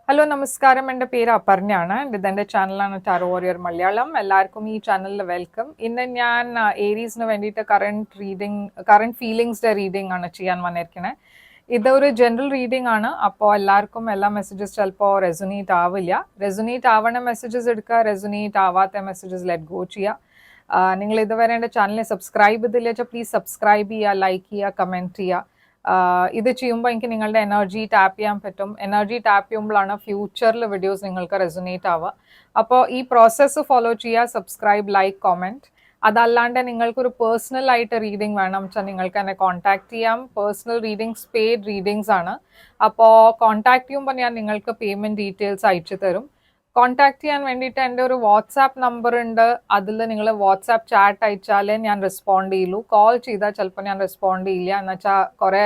Hello നമസ്കാരം, എൻ്റെ പേര് അപർണയാണ്. ഇതെൻ്റെ ചാനലാണ് ടാരോ വാരിയർ മലയാളം. എല്ലാവർക്കും ഈ ചാനലിൽ വെൽക്കം. ഇന്ന് ഞാൻ ഏരീസിന് വേണ്ടിയിട്ട് കറണ്ട് ഫീലിങ്സിൻ്റെ റീഡിംഗ് ആണ് ചെയ്യാൻ വന്നിരിക്കുന്നത്. ഇതൊരു ജനറൽ റീഡിംഗ് ആണ്. അപ്പോൾ എല്ലാവർക്കും എല്ലാ മെസ്സേജസ് ചിലപ്പോൾ റെസൊനേറ്റ് ആവില്ല. റെസൊനേറ്റ് ആവണ മെസ്സേജസ് എടുക്കുക, റെസൊനേറ്റ് ആവാത്ത മെസ്സേജസ് ലെറ്റ് ഗോ ചെയ്യുക. നിങ്ങൾ ഇതുവരെ എൻ്റെ ചാനലിനെ സബ്സ്ക്രൈബ് ചെയ്തില്ല വെച്ചാൽ പ്ലീസ് സബ്സ്ക്രൈബ് ചെയ്യുക, ലൈക്ക് ചെയ്യുക, കമൻറ്റ് ചെയ്യുക. ഇത് ചെയ്യുമ്പോൾ എനിക്ക് നിങ്ങളുടെ എനർജി ടാപ്പ് ചെയ്യാൻ പറ്റും. എനർജി ടാപ്പ് ചെയ്യുമ്പോഴാണ് ഫ്യൂച്ചറിൽ വീഡിയോസ് നിങ്ങൾക്ക് റെസൊനേറ്റ് ആവുക. അപ്പോൾ ഈ പ്രോസസ്സ് ഫോളോ ചെയ്യുക, സബ്സ്ക്രൈബ്, ലൈക്ക്, കമൻറ്റ്. അതല്ലാണ്ട് നിങ്ങൾക്കൊരു പേഴ്സണൽ ആയിട്ട് റീഡിംഗ് വേണം വെച്ചാൽ നിങ്ങൾക്ക് എന്നെ കോൺടാക്ട് ചെയ്യാം. പേഴ്സണൽ റീഡിങ്സ് പെയ്ഡ് റീഡിങ്സ് ആണ്. അപ്പോൾ കോൺടാക്ട് ചെയ്യുമ്പോൾ ഞാൻ നിങ്ങൾക്ക് പേയ്മെൻറ്റ് ഡീറ്റെയിൽസ് അയച്ചു തരും. കോൺടാക്ട് ചെയ്യാൻ വേണ്ടിയിട്ട് എൻ്റെ ഒരു വാട്സാപ്പ് നമ്പർ ഉണ്ട്. അതിൽ നിങ്ങൾ വാട്സാപ്പ് ചാറ്റ് അയച്ചാലേ ഞാൻ റെസ്പോണ്ട് ചെയ്യുള്ളൂ. കോൾ ചെയ്താൽ ചിലപ്പോൾ ഞാൻ റെസ്പോണ്ട് ചെയ്യില്ല. എന്ന് വെച്ചാൽ കുറേ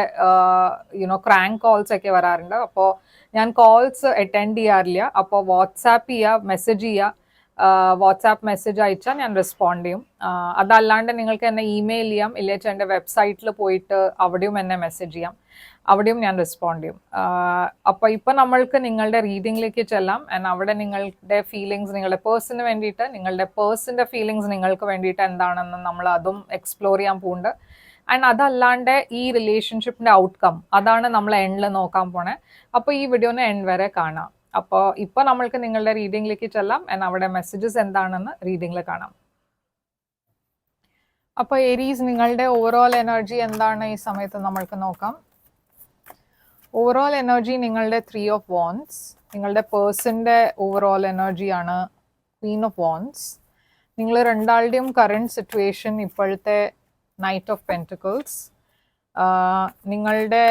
ക്രാങ്ക് കോൾസ് ഒക്കെ വരാറുണ്ട്. അപ്പോൾ ഞാൻ കോൾസ് അറ്റൻഡ് ചെയ്യാറില്ല. അപ്പോൾ വാട്സാപ്പ് ചെയ്യുക, മെസ്സേജ് ചെയ്യുക. വാട്സാപ്പ് മെസ്സേജ് അയച്ചാൽ ഞാൻ റെസ്പോണ്ട് ചെയ്യും. അതല്ലാണ്ട് നിങ്ങൾക്ക് എന്നെ ഇമെയിൽ ചെയ്യാം, ഇല്ലെങ്കിൽ എൻ്റെ വെബ്സൈറ്റിൽ പോയിട്ട് അവിടെയും എന്നെ മെസ്സേജ് ചെയ്യാം. അവിടെയും ഞാൻ റെസ്പോണ്ട് ചെയ്യും. അപ്പോൾ ഇപ്പോൾ നമ്മൾക്ക് നിങ്ങളുടെ റീഡിങ്ങിലേക്ക് ചെല്ലാം. ആൻഡ് അവിടെ നിങ്ങളുടെ ഫീലിങ്സ്, നിങ്ങളുടെ പേഴ്സണിന് വേണ്ടിയിട്ട്, നിങ്ങളുടെ പേഴ്സണിൻ്റെ ഫീലിങ്സ് നിങ്ങൾക്ക് വേണ്ടിയിട്ട് എന്താണെന്ന് നമ്മൾ അതും എക്സ്പ്ലോർ ചെയ്യാൻ പോകുന്നുണ്ട്. ആൻഡ് അതല്ലാണ്ട് ഈ റിലേഷൻഷിപ്പിൻ്റെ ഔട്ട്കം അതാണ് നമ്മൾ എൻഡിൽ നോക്കാൻ പോണേ. അപ്പോൾ ഈ വീഡിയോനെ എൻഡ് വരെ കാണാം. അപ്പോൾ ഇപ്പോൾ നമ്മൾക്ക് നിങ്ങളുടെ റീഡിങ്ങിലേക്ക് ചെല്ലാം. ആൻഡ് അവിടെ മെസ്സേജസ് എന്താണെന്ന് റീഡിങ്ങിൽ കാണാം. അപ്പോൾ ഏരീസ്, നിങ്ങളുടെ ഓവറോൾ എനർജി എന്താണ് ഈ സമയത്ത് നമ്മൾക്ക് നോക്കാം. ഓവറോൾ എനർജി നിങ്ങളുടെ 3 ഓഫ് വാൻഡ്സ്. നിങ്ങളുടെ പേഴ്സൻ്റെ ഓവറോൾ എനർജിയാണ് ക്വീൻ ഓഫ് വാൻഡ്സ്. നിങ്ങൾ രണ്ടാളുടെയും കറണ്ട് സിറ്റുവേഷൻ ഇപ്പോഴത്തെ നൈറ്റ് ഓഫ് പെൻറ്റിക്കിൾസ്. നിങ്ങളുടെ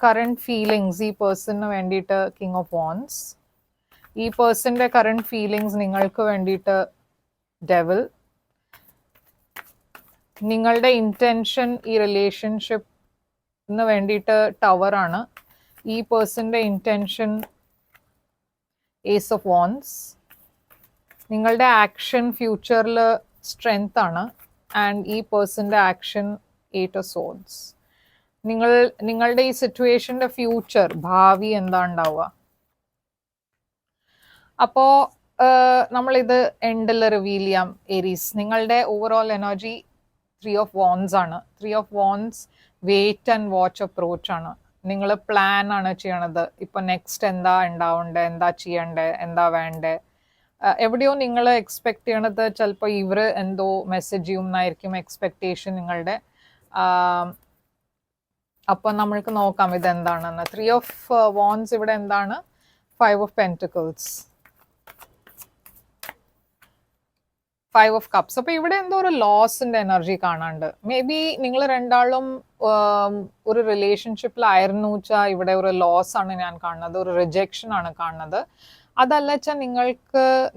കറണ്ട് ഫീലിങ്സ് ഈ പേഴ്സണിന് വേണ്ടിയിട്ട് കിങ് ഓഫ് വാൻഡ്സ്. ഈ പേഴ്സൻ്റെ കറണ്ട് ഫീലിങ്സ് നിങ്ങൾക്ക് വേണ്ടിയിട്ട് ഡെവിൾ. നിങ്ങളുടെ ഇൻറ്റൻഷൻ ഈ റിലേഷൻഷിപ്പിന് വേണ്ടിയിട്ട് ടവർ ആണ്. ഈ പേഴ്സൻ്റെ ഇൻറ്റൻഷൻ ഏസ് ഓഫ് വാൻഡ്സ്. നിങ്ങളുടെ ആക്ഷൻ ഫ്യൂച്ചറിൽ സ്ട്രെങ്ത് ആണ്. ആൻഡ് ഈ പേഴ്സൻ്റെ ആക്ഷൻ 8 ഓഫ് സോർഡ്സ്. നിങ്ങളുടെ ഈ സിറ്റുവേഷൻ്റെ ഫ്യൂച്ചർ, ഭാവി എന്താ ഉണ്ടാവുക. അപ്പോൾ നമ്മളിത് എൻഡിൽ റിവീൽ ചെയ്യാം. ഏരീസ്, നിങ്ങളുടെ ഓവറോൾ എനർജി 3 ഓഫ് വാൻഡ്സ് ആണ്. 3 of wands wait and watch approach ആണ്. നിങ്ങൾ പ്ലാൻ ആണ് ചെയ്യണത്. ഇപ്പം നെക്സ്റ്റ് എന്താ ഉണ്ടാവണ്ടേ, എന്താ ചെയ്യണ്ടേ, എന്താ വേണ്ടേ. എവിടെയോ നിങ്ങൾ എക്സ്പെക്ട് ചെയ്യണത് ചിലപ്പോൾ ഇവർ എന്തോ മെസ്സേജ് ചെയ്യുമെന്നായിരിക്കും എക്സ്പെക്റ്റേഷൻ നിങ്ങളുടെ. അപ്പം നമ്മൾക്ക് നോക്കാം ഇതെന്താണെന്ന്. 3 ഓഫ് വാൻഡ്സ് ഇവിടെ എന്താണ്? 5 ഓഫ് പെൻറ്റിക്കിൾസ്, 5 ഓഫ് കപ്സ്. അപ്പോൾ ഇവിടെ എന്തോ ഒരു ലോസിൻ്റെ എനർജി കാണാണ്ട്. മേ ബി നിങ്ങൾ രണ്ടാളും ഒരു റിലേഷൻഷിപ്പിലായിരുന്നു വെച്ചാൽ ഇവിടെ ഒരു ലോസ് ആണ് ഞാൻ കാണുന്നത്, ഒരു റിജക്ഷൻ ആണ് കാണുന്നത്. അതല്ല വെച്ചാൽ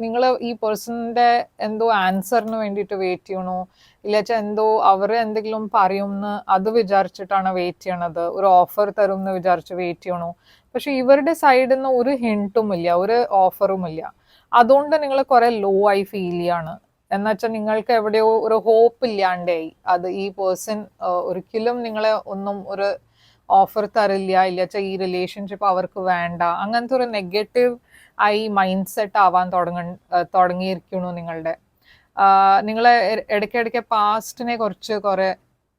നിങ്ങൾ ഈ പേഴ്സണിൻ്റെ എന്തോ ആൻസറിന് വേണ്ടിയിട്ട് വെയിറ്റ് ചെയ്യണോ, ഇല്ല വെച്ചാൽ എന്തോ അവർ എന്തെങ്കിലും പറയുമെന്ന് അത് വിചാരിച്ചിട്ടാണ് വെയിറ്റ് ചെയ്യണത്, ഒരു ഓഫർ തരും എന്ന് വിചാരിച്ച് വെയിറ്റ് ചെയ്യണോ. പക്ഷെ ഇവരുടെ സൈഡിൽ നിന്ന് ഒരു ഹിൻറ്റും ഇല്ല, ഒരു ഓഫറും ഇല്ല. അതുകൊണ്ട് നിങ്ങൾ കുറേ ലോ ആയി ഫീൽ ചെയ്യാണ്. എന്നുവെച്ചാൽ നിങ്ങൾക്ക് എവിടെയോ ഒരു ഹോപ്പ് ഇല്ലാണ്ടായി. അത് ഈ പേഴ്സൺ ഒരിക്കലും നിങ്ങളെ ഒന്നും ഒരു ഓഫർ തരില്ല, ഇല്ല വെച്ചാൽ ഈ റിലേഷൻഷിപ്പ് അവർക്ക് വേണ്ട, അങ്ങനത്തെ ഒരു നെഗറ്റീവ് ആയി മൈൻഡ് സെറ്റ് ആവാൻ തുടങ്ങിയിരിക്കണു നിങ്ങളുടെ. നിങ്ങൾ ഇടയ്ക്കിടയ്ക്ക് പാസ്റ്റിനെ കുറേ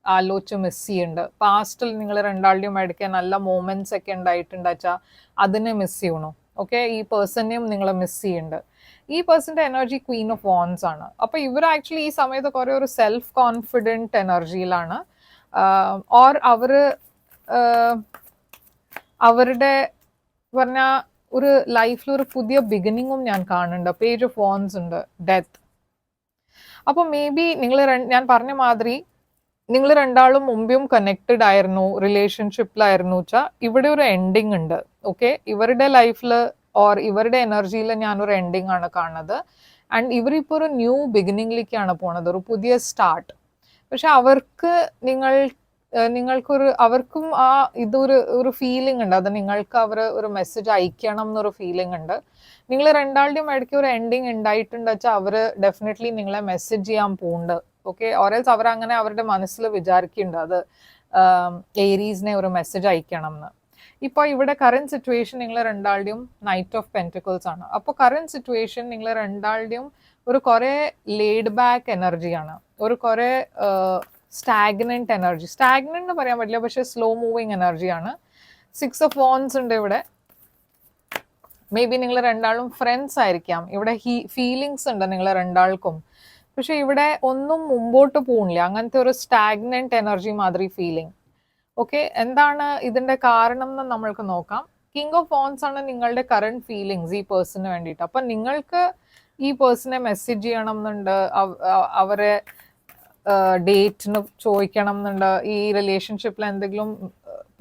ആലോചിച്ച് മിസ് ചെയ്യുന്നുണ്ട്. പാസ്റ്റിൽ നിങ്ങൾ രണ്ടാളുടെയും ഇടയ്ക്ക് നല്ല മൊമെന്റ്സ് ഒക്കെ ഉണ്ടായിട്ടുണ്ട് വെച്ചാൽ അതിനെ മിസ് ചെയ്യണു. ഓക്കെ, ഈ പേഴ്സണെയും നിങ്ങൾ മിസ് ചെയ്യുന്നുണ്ട്. ഈ പേഴ്സൻ്റെ എനർജി ക്വീൻ ഓഫ് വാൻഡ്സ് ആണ്. അപ്പോൾ ഇവർ ആക്ച്വലി ഈ സമയത്ത് കുറേ ഒരു സെൽഫ് കോൺഫിഡൻറ്റ് എനർജിയിലാണ്. ഓർ അവരുടെ പറഞ്ഞാൽ ഒരു ലൈഫിൽ ഒരു പുതിയ ബിഗിനിങ്ങും ഞാൻ കാണുന്നുണ്ട്. പേജ് ഓഫ് വാൻഡ്സ് ഉണ്ട്, ഡെത്ത്. അപ്പോൾ മേ ബി ഞാൻ പറഞ്ഞ മാതിരി നിങ്ങൾ രണ്ടാളും മുമ്പും കണക്റ്റഡ് ആയിരുന്നു, റിലേഷൻഷിപ്പിലായിരുന്നു വെച്ചാൽ ഇവിടെ ഒരു എൻഡിങ് ഉണ്ട്. ഓക്കെ, ഇവരുടെ ലൈഫിൽ ഓർ ഇവരുടെ എനർജിയിൽ ഞാനൊരു എൻഡിങ് ആണ് കാണുന്നത്. ആൻഡ് ഇവരിപ്പോൾ ഒരു ന്യൂ ബിഗിനിങ്ങിലേക്കാണ് പോണത്, ഒരു പുതിയ സ്റ്റാർട്ട്. പക്ഷെ അവർക്കും ആ ഒരു ഫീലിംഗ് ഉണ്ട്. അത് നിങ്ങൾക്ക് ഒരു മെസ്സേജ് അയക്കണം എന്നൊരു ഫീലിംഗ് ഉണ്ട്. നിങ്ങൾ രണ്ടാളുടെയും ഇടയ്ക്ക് ഒരു എൻഡിങ് ഉണ്ടായിട്ടുണ്ട് വെച്ചാൽ അവർ ഡെഫിനറ്റ്ലി നിങ്ങളെ മെസ്സേജ് ചെയ്യാൻ പോകുന്നുണ്ട്. ഓക്കെ, ഓരൽസ് അവരങ്ങനെ അവരുടെ മനസ്സിൽ വിചാരിക്കുന്നുണ്ട് അത് ഏരീസിനെ ഒരു മെസ്സേജ് അയക്കണം എന്ന്. ഇപ്പോൾ ഇവിടെ കറന്റ് സിറ്റുവേഷൻ നിങ്ങൾ രണ്ടാളുടെയും നൈറ്റ് ഓഫ് പെൻറ്റിക്കിൾസ് ആണ്. അപ്പോൾ കറന്റ് സിറ്റുവേഷൻ നിങ്ങൾ രണ്ടാളുടെയും ഒരു കുറേ ലേഡ് ബാക്ക് എനർജിയാണ്, ഒരു കുറേ സ്റ്റാഗ്നന്റ് എനർജി. സ്റ്റാഗ്നന്റ് എന്ന് പറയാൻ പറ്റില്ല, പക്ഷെ സ്ലോ മൂവിങ് എനർജിയാണ്. 6 ഓഫ് വാൻഡ്സ് ഉണ്ട് ഇവിടെ. മേ ബി നിങ്ങൾ രണ്ടാളും ഫ്രണ്ട്സ് ആയിരിക്കാം. ഇവിടെ ഫീലിങ്സ് ഉണ്ട് നിങ്ങൾ രണ്ടാൾക്കും, പക്ഷെ ഇവിടെ ഒന്നും മുമ്പോട്ട് പോകുന്നില്ല. അങ്ങനത്തെ ഒരു സ്റ്റാഗ്നന്റ് എനർജി മാതിരി ഫീലിംഗ്. ഓക്കെ, എന്താണ് ഇതിന്റെ കാരണം എന്ന് നമ്മൾക്ക് നോക്കാം. കിങ് ഓഫ് വാൻഡ്സ് ആണ് നിങ്ങളുടെ കറന്റ് ഫീലിങ്സ് ഈ പേഴ്സണിന് വേണ്ടിയിട്ട്. അപ്പം നിങ്ങൾക്ക് ഈ പേഴ്സണെ മെസ്സേജ് ചെയ്യണം എന്നുണ്ട്, അവരെ ഡേറ്റിന് ചോദിക്കണം എന്നുണ്ട്, ഈ റിലേഷൻഷിപ്പിൽ എന്തെങ്കിലും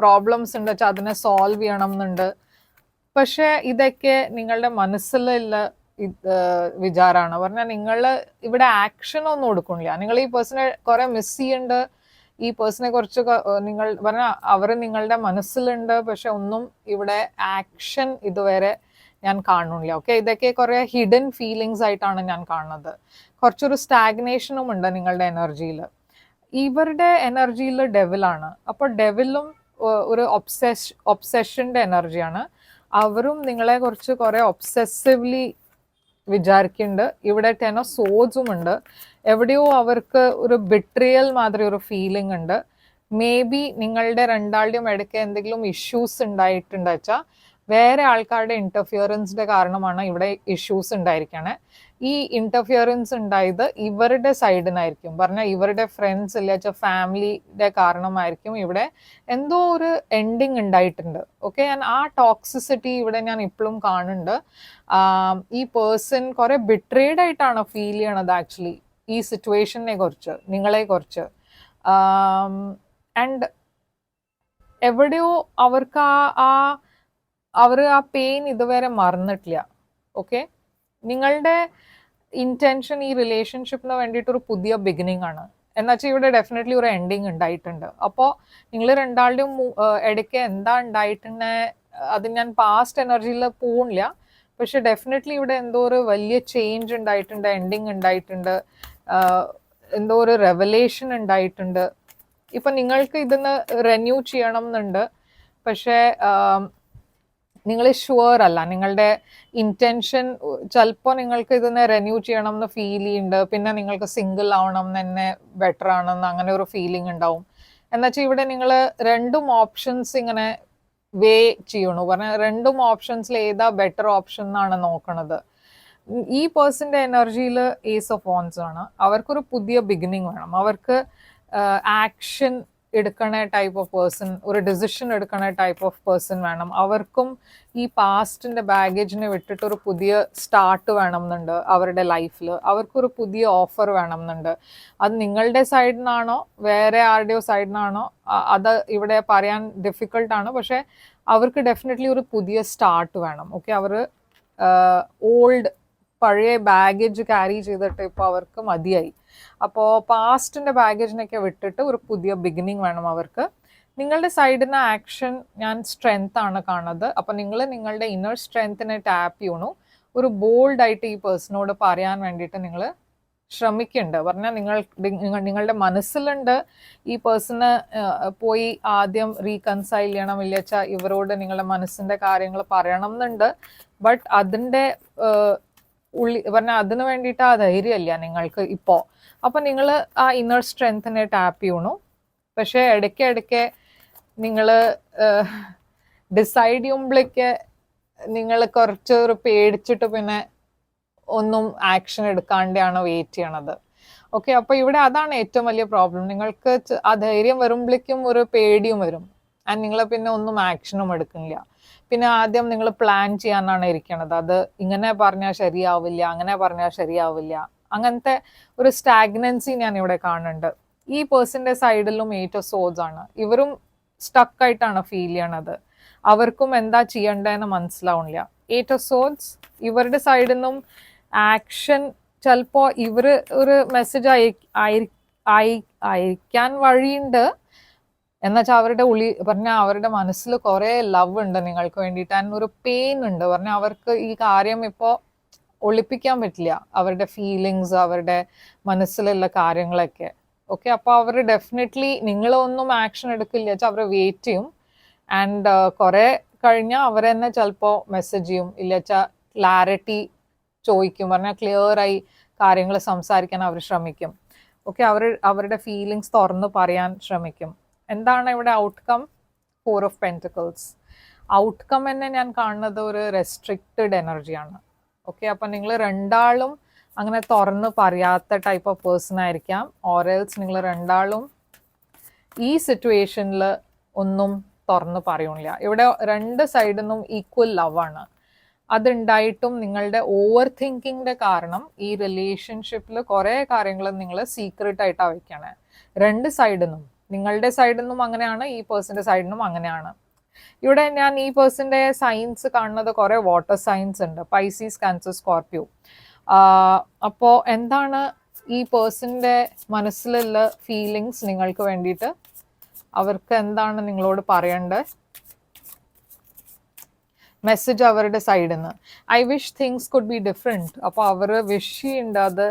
പ്രോബ്ലംസ് ഉണ്ട് വെച്ചാൽ അതിനെ സോൾവ് ചെയ്യണം എന്നുണ്ട്. പക്ഷെ ഇതൊക്കെ നിങ്ങളുടെ മനസ്സിലുള്ള വിചാരമാണ്. പറഞ്ഞാൽ നിങ്ങൾ ഇവിടെ ആക്ഷൻ ഒന്നും കൊടുക്കണില്ല. നിങ്ങൾ ഈ പേഴ്സണെ കുറെ മിസ് ചെയ്യുന്നുണ്ട്, ഈ പേഴ്സണെ കുറിച്ച് നിങ്ങൾ പറഞ്ഞാൽ അവർ നിങ്ങളുടെ മനസ്സിലുണ്ട്, പക്ഷെ ഒന്നും ഇവിടെ ആക്ഷൻ ഇതുവരെ ഞാൻ കാണുന്നില്ല. ഓക്കെ, ഇതൊക്കെ കുറെ ഹിഡൻ ഫീലിങ്സ് ആയിട്ടാണ് ഞാൻ കാണുന്നത്. കുറച്ചൊരു സ്റ്റാഗ്നേഷനും ഉണ്ട് നിങ്ങളുടെ എനർജിയിൽ. ഇവരുടെ എനർജിയിൽ ഡെവിലാണ്. അപ്പോൾ ഡെവിലും ഒരു ഒബ്സെഷന്റെ എനർജിയാണ്. അവരും നിങ്ങളെ കുറിച്ച് കുറെ ഒബ്സെസീവ്ലി വിചാരിക്കുന്നുണ്ട്. ഇവിടെ 10 ഓഫ് സോഡ്സും ഉണ്ട്. എവിടെയോ അവർക്ക് ഒരു ബിട്രിയൽ മാതിരി ഒരു ഫീലിംഗ് ഉണ്ട്. മേ ബി നിങ്ങളുടെ രണ്ടാളുടെയും ഇടയ്ക്ക് എന്തെങ്കിലും ഇഷ്യൂസ് ഉണ്ടായിട്ടുണ്ട് വെച്ചാൽ വേറെ ആൾക്കാരുടെ ഇന്റർഫിയറൻസിന്റെ കാരണമാണ് ഇവിടെ ഇഷ്യൂസ് ഉണ്ടായിരിക്കണേ. ഈ ഇന്റർഫിയറൻസ് ഉണ്ടായത് ഇവരുടെ സൈഡിനായിരിക്കും. പറഞ്ഞാൽ ഇവരുടെ ഫ്രണ്ട്സ് ഇല്ല വെച്ചാൽ ഫാമിലിയുടെ കാരണമായിരിക്കും ഇവിടെ എന്തോ ഒരു എൻഡിങ് ഉണ്ടായിട്ടുണ്ട്. ഓക്കെ, ആ ടോക്സിസിറ്റി ഇവിടെ ഞാൻ ഇപ്പോഴും കാണുന്നുണ്ട്. ഈ പേഴ്സൺ കുറെ ബിട്രേഡ് ആയിട്ടാണ് ഫീൽ ചെയ്യണത് ആക്ച്വലി ഈ സിറ്റുവേഷനെ കുറിച്ച്, നിങ്ങളെ കുറിച്ച്. ആൻഡ് എവിടെയോ അവർക്ക് അവർ ആ പെയിൻ ഇതുവരെ മറന്നിട്ടില്ല. ഓക്കെ, നിങ്ങളുടെ ഇന്റൻഷൻ ഈ റിലേഷൻഷിപ്പിന് വേണ്ടിയിട്ട് ഒരു പുതിയ ബിഗിനിങ് ആണ്. എന്നുവെച്ചാൽ ഇവിടെ ഡെഫിനറ്റ്ലി ഒരു എൻഡിങ് ഉണ്ടായിട്ടുണ്ട്. അപ്പോൾ നിങ്ങൾ രണ്ടാളുടെയും ഇടയ്ക്ക് എന്താ ഉണ്ടായിട്ടുണ്ട് അത് ഞാൻ പാസ്റ്റ് എനർജിയിൽ പോകുന്നില്ല, പക്ഷെ ഡെഫിനറ്റ്ലി ഇവിടെ എന്തോ ഒരു വലിയ ചേഞ്ച് ഉണ്ടായിട്ടുണ്ട്, എൻഡിങ് ഉണ്ടായിട്ടുണ്ട്, എന്തോ ഒരു റെവലേഷൻ ഉണ്ടായിട്ടുണ്ട്. ഇപ്പം നിങ്ങൾക്ക് ഇതിന് റെന്യൂ ചെയ്യണം എന്നുണ്ട്, പക്ഷേ നിങ്ങൾ ഷുവർ അല്ല. നിങ്ങളുടെ ഇന്റൻഷൻ ചിലപ്പോൾ നിങ്ങൾക്ക് ഇതിനെ റെന്യൂ ചെയ്യണം എന്ന് ഫീൽ ചെയ്യുന്നുണ്ട്, പിന്നെ നിങ്ങൾക്ക് സിംഗിൾ ആവണം എന്ന് തന്നെ ബെറ്റർ ആണെന്ന് അങ്ങനെ ഒരു ഫീലിംഗ് ഉണ്ടാവും. എന്നുവെച്ചാൽ ഇവിടെ നിങ്ങൾ രണ്ടും ഓപ്ഷൻസ് ഇങ്ങനെ വേ ചെയ്യണു. പറഞ്ഞാൽ രണ്ടും ഓപ്ഷൻസിൽ ഏതാ ബെറ്റർ ഓപ്ഷൻ എന്നാണ് നോക്കണത്. ഈ പേഴ്സന്റെ എനർജിയിൽ ഏസ് ഓഫ് വാൻഡ്സ് ആണ്. അവർക്കൊരു പുതിയ ബിഗിനിങ് വേണം, അവർക്ക് ആക്ഷൻ എടുക്കണ ടൈപ്പ് ഓഫ് പേഴ്സൺ, ഒരു ഡിസിഷൻ എടുക്കണ ടൈപ്പ് ഓഫ് പേഴ്സൺ വേണം. അവർക്കും ഈ പാസ്റ്റിന്റെ ബാഗേജിനെ വിട്ടിട്ട് ഒരു പുതിയ സ്റ്റാർട്ട് വേണം എന്നുണ്ട് അവരുടെ ലൈഫിൽ. അവർക്കൊരു പുതിയ ഓഫർ വേണം എന്നുണ്ട്. അത് നിങ്ങളുടെ സൈഡിൽ നിന്നാണോ വേറെ ആരുടെയോ സൈഡിൽ നിന്നാണോ അത് ഇവിടെ പറയാൻ ഡിഫിക്കൾട്ടാണ്. പക്ഷെ അവർക്ക് ഡെഫിനറ്റ്ലി ഒരു പുതിയ സ്റ്റാർട്ട് വേണം. ഓക്കെ, അവർ ഓൾഡ് പഴയ ബാഗേജ് ക്യാരി ചെയ്തിട്ട് ഇപ്പോൾ അവർക്ക് മതിയായി. അപ്പോൾ പാസ്റ്റിന്റെ ബാഗേജിനൊക്കെ വിട്ടിട്ട് ഒരു പുതിയ ബിഗിനിങ് വേണം അവർക്ക്. നിങ്ങളുടെ സൈഡിൽ നിന്ന് ആക്ഷൻ ഞാൻ സ്ട്രെങ്ത് ആണ് കാണുന്നത്. അപ്പോൾ നിങ്ങൾ നിങ്ങളുടെ ഇന്നർ സ്ട്രെങ്ത്തിനെ ടാപ്പ് ചെയ്യണു. ഒരു ബോൾഡ് ആയിട്ട് ഈ പേഴ്സണോട് പറയാൻ വേണ്ടിയിട്ട് നിങ്ങൾ ശ്രമിക്കുന്നുണ്ട്. പറഞ്ഞാൽ നിങ്ങളുടെ മനസ്സിലുണ്ട് ഈ പേഴ്സണ് പോയി ആദ്യം റീകൺസൈൽ ചെയ്യണം, ഇല്ല വെച്ചാൽ ഇവരോട് നിങ്ങളുടെ മനസ്സിന്റെ കാര്യങ്ങൾ പറയണം എന്നുണ്ട്. ബട്ട് അതിൻ്റെ പറഞ്ഞാൽ അതിന് വേണ്ടിയിട്ട് ആ ധൈര്യമല്ല നിങ്ങൾക്ക് ഇപ്പോൾ. അപ്പം നിങ്ങൾ ആ ഇന്നർ സ്ട്രെങ്ത്തിനെ ടാപ്പ് ചെയ്യണു. പക്ഷെ ഇടയ്ക്ക് നിങ്ങൾ ഡിസൈഡ് ചെയ്യുമ്പോഴേക്ക് നിങ്ങൾ കുറച്ചൊരു പേടിച്ചിട്ട് പിന്നെ ഒന്നും ആക്ഷൻ എടുക്കാണ്ടാണ് വെയിറ്റ് ചെയ്യണത്. ഓക്കെ, അപ്പോൾ ഇവിടെ അതാണ് ഏറ്റവും വലിയ പ്രോബ്ലം. നിങ്ങൾക്ക് ആ ധൈര്യം വരുമ്പോഴേക്കും ഒരു പേടിയും വരും, ആൻഡ് നിങ്ങൾ പിന്നെ ഒന്നും ആക്ഷനും എടുക്കുന്നില്ല. പിന്നെ ആദ്യം നിങ്ങൾ പ്ലാൻ ചെയ്യാനാണ് ഇരിക്കണത്. അത് ഇങ്ങനെ പറഞ്ഞാൽ ശരിയാവില്ല, അങ്ങനെ പറഞ്ഞാൽ ശരിയാവില്ല, അങ്ങനത്തെ ഒരു സ്റ്റാഗ്നൻസി ഞാൻ ഇവിടെ കാണുന്നുണ്ട്. ഈ പേഴ്സന്റെ സൈഡിലും 8 ഓഫ് സോഡ്സ് ആണ്. ഇവരും സ്റ്റക്കായിട്ടാണ് ഫീൽ ചെയ്യണത്. അവർക്കും എന്താ ചെയ്യണ്ടതെന്ന് മനസ്സിലാവുന്നില്ല. 8 ഓഫ് സോഡ്സ് ഇവരുടെ സൈഡിൽ നിന്നും ആക്ഷൻ ചിലപ്പോൾ ഇവർ ഒരു മെസ്സേജ് അയക്കാൻ വഴിയുണ്ട്. എന്നുവെച്ചാൽ അവരുടെ പറഞ്ഞാൽ അവരുടെ മനസ്സിൽ കുറേ ലവ് ഉണ്ട് നിങ്ങൾക്ക് വേണ്ടിയിട്ട്, ആൻഡ് ഒരു പെയിൻ ഉണ്ട്. പറഞ്ഞാൽ അവർക്ക് ഈ കാര്യം ഇപ്പോൾ ഒളിപ്പിക്കാൻ പറ്റില്ല, അവരുടെ ഫീലിങ്സ്, അവരുടെ മനസ്സിലുള്ള കാര്യങ്ങളൊക്കെ. ഓക്കെ, അപ്പോൾ അവർ ഡെഫിനറ്റ്ലി നിങ്ങളൊന്നും ആക്ഷൻ എടുക്കില്ല വെച്ചാൽ അവർ വെയിറ്റ് ചെയ്യും. ആൻഡ് കുറെ കഴിഞ്ഞാൽ അവർ തന്നെ ചിലപ്പോൾ മെസ്സേജ് ചെയ്യും, ഇല്ലച്ചാ ക്ലാരിറ്റി ചോദിക്കും, പറഞ്ഞാൽ ക്ലിയർ ആയി കാര്യങ്ങൾ സംസാരിക്കാൻ അവർ ശ്രമിക്കും. ഓക്കെ, അവരുടെ ഫീലിങ്സ് തുറന്ന് പറയാൻ ശ്രമിക്കും. എന്താണ് ഇവിടെ ഔട്ട്കം? 4 of pentacles. ഔട്ട്കം തന്നെ ഞാൻ കാണുന്നത് ഒരു റെസ്ട്രിക്റ്റഡ് എനർജിയാണ്. ഓക്കെ, അപ്പം നിങ്ങൾ രണ്ടാളും അങ്ങനെ തുറന്ന് പറയാത്ത ടൈപ്പ് ഓഫ് പേഴ്സൺ ആയിരിക്കാം. ഓറൽസ് നിങ്ങൾ രണ്ടാളും ഈ സിറ്റുവേഷനിൽ ഒന്നും തുറന്ന് പറയൂല. ഇവിടെ രണ്ട് സൈഡിൽ നിന്നും ഈക്വൽ ലവ് ആണ്. അതുണ്ടായിട്ടും നിങ്ങളുടെ ഓവർ തിങ്കിങ്ങിന്റെ കാരണം ഈ റിലേഷൻഷിപ്പിൽ കുറേ കാര്യങ്ങൾ നിങ്ങൾ സീക്രട്ട് ആയിട്ടാണ് വെക്കണേ. രണ്ട് സൈഡിൽ നിന്നും, നിങ്ങളുടെ സൈഡിൽ നിന്നും അങ്ങനെയാണ്, ഈ പേഴ്സന്റെ സൈഡിൽ നിന്നും അങ്ങനെയാണ്. ഇവിടെ ഞാൻ ഈ പേഴ്സന്റെ സൈൻസ് കാണുന്നത് കുറെ വാട്ടർ സൈൻസ് ഉണ്ട്, പൈസീസ്, കാൻസർ, സ്കോർപ്പിയോ. അപ്പോൾ എന്താണ് ഈ പേഴ്സന്റെ മനസ്സിലുള്ള ഫീലിങ്സ് നിങ്ങൾക്ക് വേണ്ടിയിട്ട്? അവർക്ക് എന്താണ് നിങ്ങളോട് പറയേണ്ടത്? മെസ്സേജ് അവരുടെ സൈഡിൽ നിന്ന്, I wish things could be different. അപ്പോൾ അവർ വിഷ് ചെയ്യുന്നുണ്ട് അത്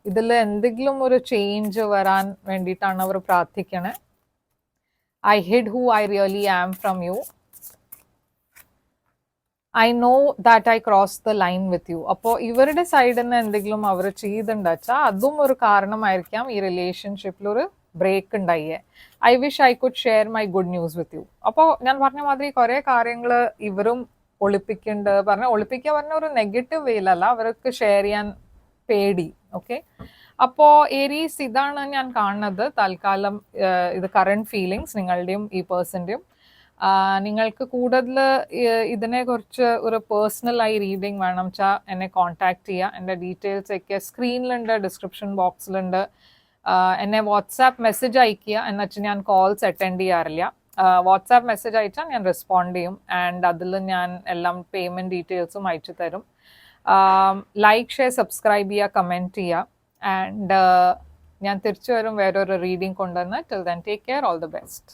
ഇതിൽ എന്തെങ്കിലും ഒരു ചേഞ്ച് വരാൻ വേണ്ടിയിട്ടാണ് അവർ പ്രാർത്ഥിക്കണേ. I hid who I really am from you. I know that I cross the line with you. അപ്പോൾ ഇവരുടെ സൈഡിൽ നിന്ന് എന്തെങ്കിലും അവർ ചെയ്തിട്ടുണ്ടാച്ചാൽ അതും ഒരു കാരണമായിരിക്കാം ഈ റിലേഷൻഷിപ്പിൽ ഒരു ബ്രേക്ക് ഉണ്ടായേ. I wish I could share my good news with you. അപ്പോൾ ഞാൻ പറഞ്ഞ മാതിരി കുറേ കാര്യങ്ങൾ ഇവരും ഒളിപ്പിക്കുന്നുണ്ട്. ഒളിപ്പിക്കുക പറഞ്ഞ ഒരു നെഗറ്റീവ് വേയിലല്ല, അവർക്ക് ഷെയർ ചെയ്യാൻ പേടി. ഓക്കെ, അപ്പോൾ ഏരീസ് ഇതാണ് ഞാൻ കാണുന്നത് തൽക്കാലം. ഇത് കറണ്ട് ഫീലിങ്സ് നിങ്ങളുടെയും ഈ പേഴ്സൻ്റെയും. നിങ്ങൾക്ക് കൂടുതൽ ഇതിനെക്കുറിച്ച് ഒരു പേഴ്സണലായി റീഡിങ് വേണം വെച്ചാൽ എന്നെ കോൺടാക്ട് ചെയ്യുക. എൻ്റെ ഡീറ്റെയിൽസ് ഒക്കെ സ്ക്രീനിലുണ്ട്, ഡിസ്ക്രിപ്ഷൻ ബോക്സിലുണ്ട്. എന്നെ വാട്സാപ്പ് മെസ്സേജ് അയക്കുക. എന്നുവെച്ചാൽ ഞാൻ കോൾസ് അറ്റൻഡ് ചെയ്യാറില്ല. വാട്സാപ്പ് മെസ്സേജ് അയച്ചാൽ ഞാൻ റെസ്പോണ്ട് ചെയ്യും. ആൻഡ് അതിൽ ഞാൻ എല്ലാം പേയ്മെൻറ്റ് ഡീറ്റെയിൽസും അയച്ചു തരും. ലൈക്ക്, ഷെയർ, സബ്സ്ക്രൈബ് ചെയ്യുക, കമൻറ്റ് ചെയ്യുക. ആൻഡ് ഞാൻ തിരിച്ചു വരും വേറൊരു റീഡിങ് കൊണ്ടുവന്ന്. Till then take care, all the best.